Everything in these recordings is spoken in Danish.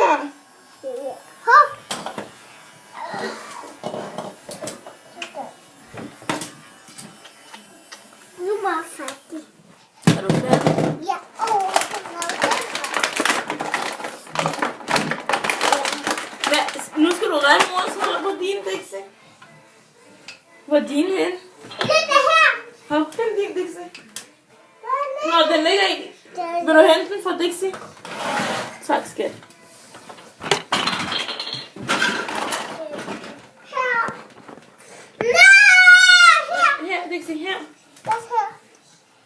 her. Hop. Nu var jeg færdig. Er du færdig? Ja. Nu skal du redde mors hold på din, Dixie. Hvor er din hen? Det her. Hov, den din, Dixie. Nå, den ligger i. Vil du hente den fra Dixie? Tak, skat. Her. Nej! Her, Dixie, her.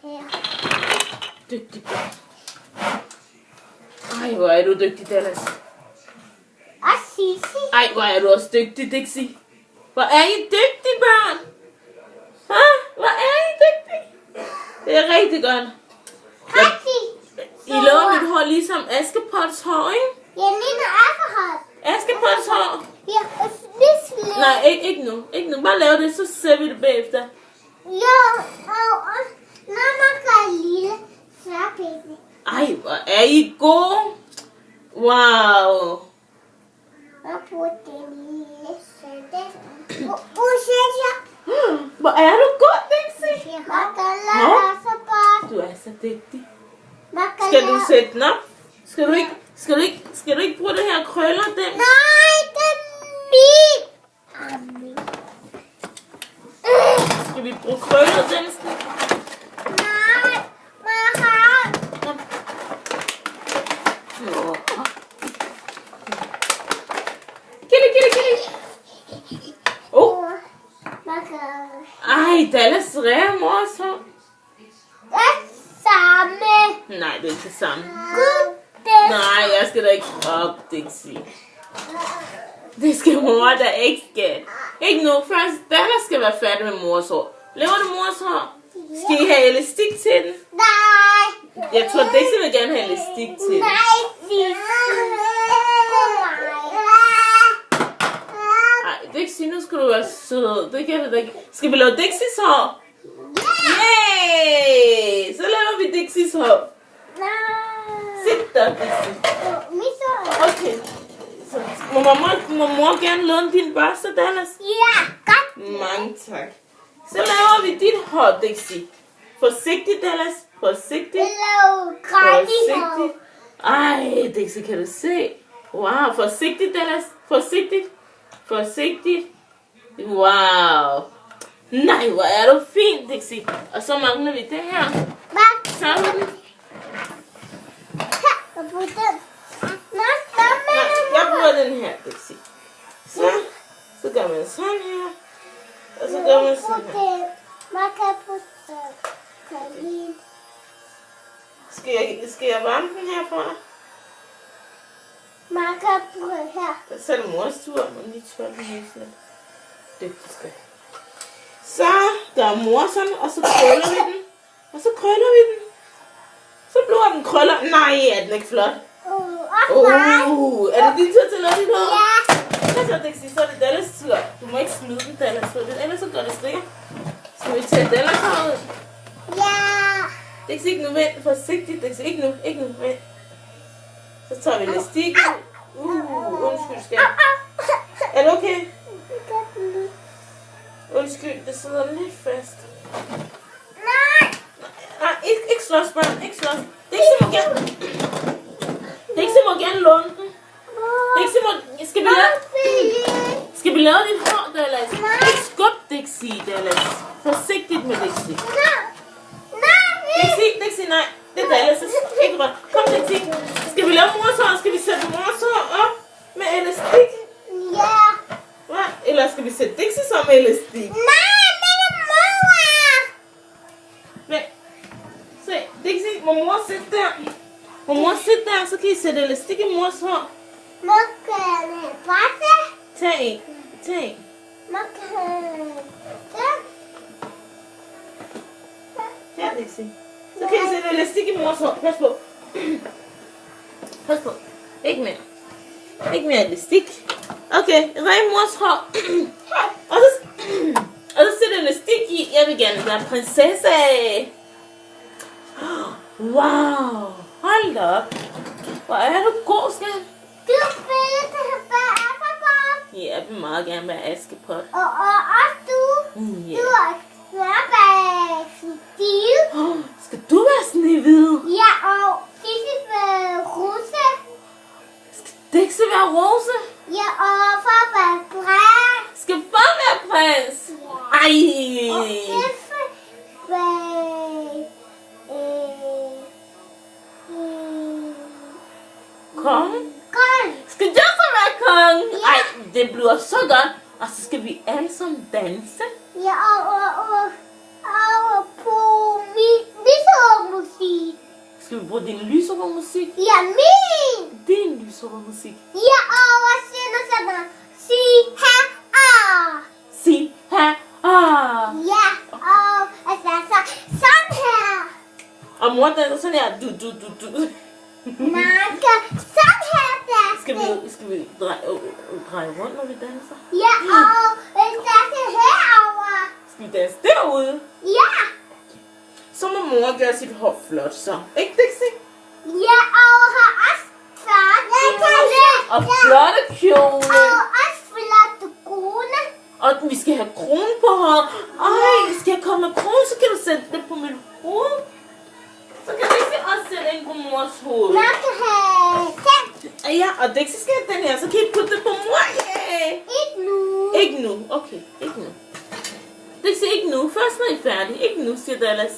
Her. Dygtig børn. Ej, hvor er du dygtig, Dallas. Og Sissi. Ej, hvor er du også dygtig, Dixie. Hvor er I dygtige, børn? Hå? Hvor er I dygtige? Det er rigtig godt. I laver mit hår ligesom Askepots hår, ikke? Ja, Nina Askepots. Askepots hår. Ja, og Sissi. Nej, ikke nu. Ikke nu. Bare lav det, så ser vi det bagefter. Jo, og når man gør lille, så er det. Ej, hvor er I gode. Wow. Og på den lille søndag. Hvor er du god, Dixie. Du er så dygtig. Skal du sætte den op? Skal du ikke bruge det her krøller, den? Nej, den er min. Skal vi bruge krøller, den? Nej, mamma. Kitty. Ej, Dallas rærer mors hår. Det samme. Nej, det er ikke det samme. Gud, Nej, jeg skal da ikke op, Dixie. Det skal mor da ikke, skat. Ikke nu. Først, Dallas skal være færdig med mors hår. Laver du mors hår? Skal I have elastik til den? Nej. Jeg tror, Dixie vil gerne have elastik til den. Nej, Sissi. Ej, Dixie, nu skal du være sød. Det kan det da ikke. Skal vi lave Dixies hår? Yay! Så laver vi Dixies hår. Nej. Sit der, Dixie. Okay. Så må mor gerne låne din børste, Dallas? Ja, godt. Mange tak. Så laver vi dit hår, Dixie. Forsigtigt, Dallas. Forsigtigt. Forsigtigt. Ej, Dixie, kan du se? Wow, forsigtigt, Dallas. Forsigtigt. Wow. Nej, hvor er du fin, Dixie. Og så mangler vi det her. Hvad? Så har vi den. Jeg bruger den. Nej, jeg bruger den her, Dixie. Så gør man sådan her. Og så gør man sådan her. Man kan putte kanin. Skal jeg varme den her for dig? Man kan putte her. Så er det mors tur. Man lige tørre den her sådan. Dygtig skal. Så gør mor sådan, og så krøller vi den. Så bliver den krøller. Nej, er den ikke flot? Er det din tur til at lave dit hår? Ja. Så Dixie, så er det Dallas tur. Du må ikke smide den, Dallas, for ellers så gør det stikker. Skal vi tage Dallas her ud? Ja. Dixie, ikke nu, vent. Forsigtigt, Dixie. Ikke nu, vent. Så tager vi elastik. Undskyld, skat. Er det okay? Undskyld, det sidder lidt fast. Nej, ikke slås, børn. Ikke slås. Dixie må gerne låne den. Skal vi lave dit hår, Dallas? Ikke skub, Dixie, Dallas. Forsigtigt med Dixie. Dixie, nej. Det er Dallas. Ikke godt. Kom, Dixie. Skal vi lave mors hår? Skal vi sætte mors hår op med elastik? Ja. Hvad? Eller skal vi sætte Dixie som elastik? Nej, men mor. Men, se, Dixie, må mor sidde der? Så kan I sætte elastik i mors hår. Man kan passe. Tag en. Man kan Her, Dixie. Så kan I sætte elastik i mors hår. Pas på. Ikke mere elastik. Okay, rej mors hår. Og så sætter elastik i. Jeg vil gerne være prinsesse. Wow. Hold da op. Hvor er du god, skat. vil meget gerne være Askepot. Og også du. Ja. Du er være Snehvide. Skal du være Snehvide? Ja, og Sissy være Rosa. Skal Dixie være Rose? Ja, og for at være Prins. Skal far være prins? Ej! Og Effe være... Konge? Konge. Skal jeg så være konge? Ja. Ej, det bliver så godt. Og så skal vi alle sammen danse. Ja, og på lyserød musik. Skal vi bruge din lyserød musik? Ja, min. Din lyserød musik. Ja, og hvad siger du sådan? Sig her, Sig ha, ah. Ja, og altså sådan her. Og mor danser sådan her. Du. Nakke, sådan her der. Skal vi dreje rundt, når vi danser? Ja, og danse herover. Skal vi danse derude? Ja. Så må mor gøre sit hår flot så. Ikke, Dixie? Ja, og har også flotte Og flotte kjole. Og også flotte krone. Og vi skal have krone på håret. Ej, skal jeg komme med krone, så kan du sætte det på mit hoved. Så kan Dixie også sætte ind på mors hoved. Jeg kan have den. Ja, og Dixie skal have den her, så kan I putte det på mor. Yeah. Ikke nu. Ikke nu, okay, ikke nu. Dixie, ikke nu. Først når I er færdige. Ikke nu, siger Dallas.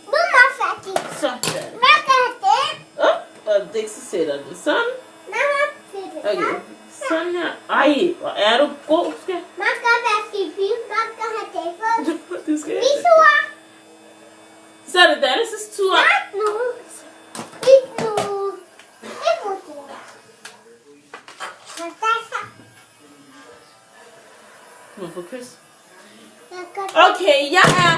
Nu er jeg færdig. Sådan. Hvad kan jeg have den? Op, og Dixie sætter den sådan. Okay, sådan her. Ej, hvor er du god, skal. Man skal være civil. Man skal have det for. Du skal. Visua. Så er det Dallas' tur. Ikke nu. Ikke nu. Ikke nu. Nu får kys. Jeg kan Okay, jeg er.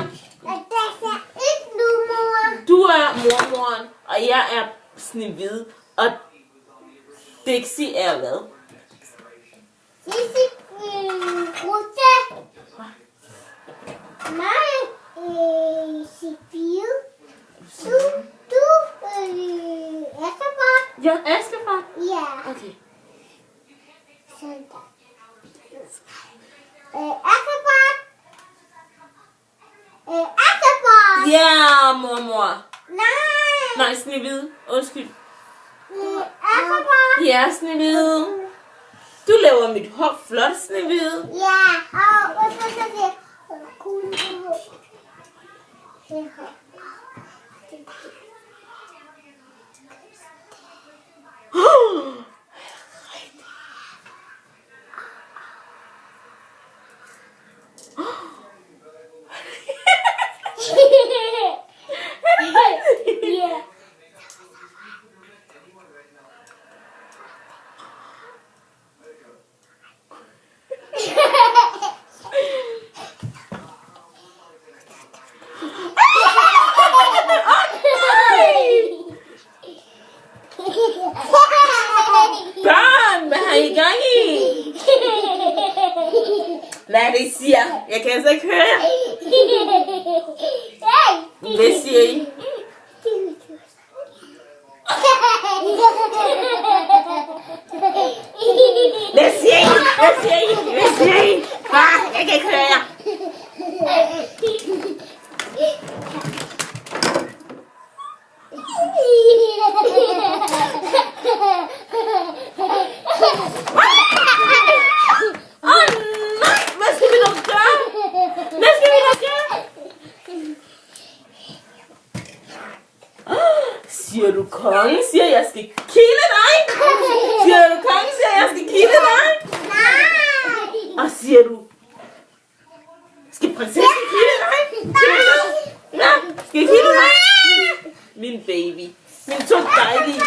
ikke nu, mor. Du er mormoren, og jeg er Snehvide, og Dixie er hvad? Sissy Rosa. Nej, civil. Du Askepot. Ja, Askepot. Ja. Okay. Sådan der. Askepot. Askepot. Ja, mormor. Nej. Nej, Snehvide. Undskyld. Askepot. Ja, Snehvide. Du laver mit hår flot, Snehvide. Ja, og så siger kun på. Ja. Børn, hvad har I gang i? Hvad er det, I siger? Jeg kan altså ikke høre jer. Hvad siger I? Hvad siger I? Hvad siger I? Hvad siger I? Far, jeg kan ikke høre jer. Åh nej, hvad skal vi nu gøre? Hvad skal vi nu gøre? Siger du kongen, siger jeg skal kilde dig? Siger du kongen, siger jeg skal kilde dig? Nej. Og siger du, skal prinsessen kilde dig? Ja, skal jeg kilde dig? Min baby. Min to dejlige.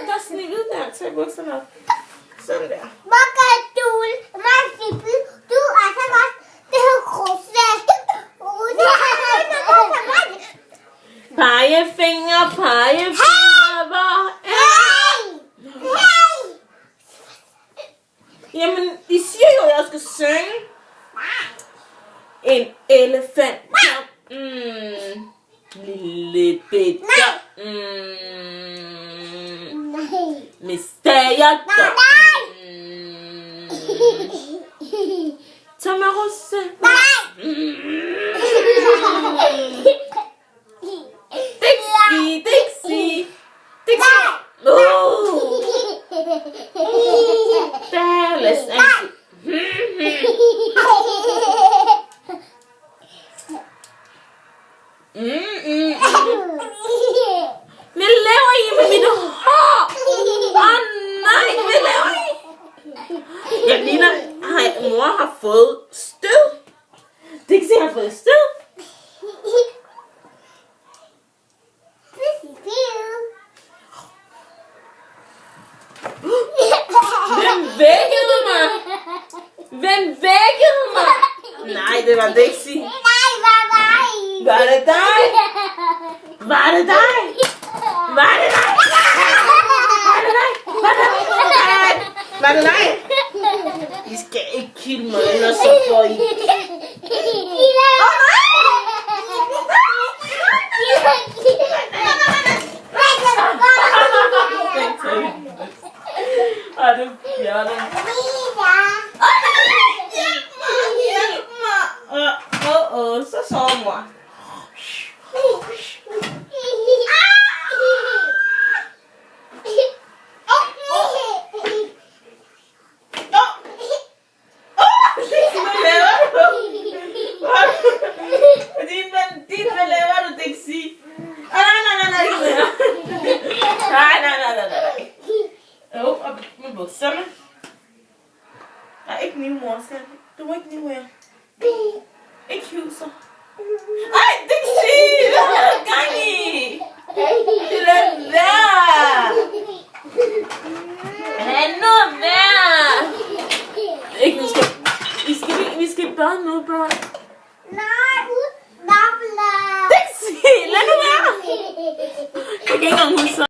Der er Snehvide der. Tag bukserne op. Sådan der. Du er så godt. Det er Rosa. Pegefinger, pegefinger, hvor er... Jamen, I siger jo, at jeg skal synge. En elefant Lille bitte. Mysteriet. Tomarusse. Dixie, Dixie. Dixie. Oh. Dallas. Hvad laver I med mit hår? Åh nej, hvad laver I? Jeg ligner, mor har fået støv. Dixie har fået støv. Hvem vækkede mig? Hvem vækkede mig? Nej, det var Dixie. Var det dig? Var det dig? Var det dig? Var det dig? Var det dig? I skal ikke kilde mig, ellers så får I... Ej, det fjerner. Hjælp mig. Så sover mor. Hvad laver du, Dixie? Nej. Op med bukserne. Nej, ikke nive, mor. Du må ikke nive her. Ikke hive sig. Ej, Dixie! Hvad har du gang i? Lad være! Lad nu være! Ikke, vi skal børn nu, børn. Nej, Dixie, lad nu være! Jeg kan ikke engang huske.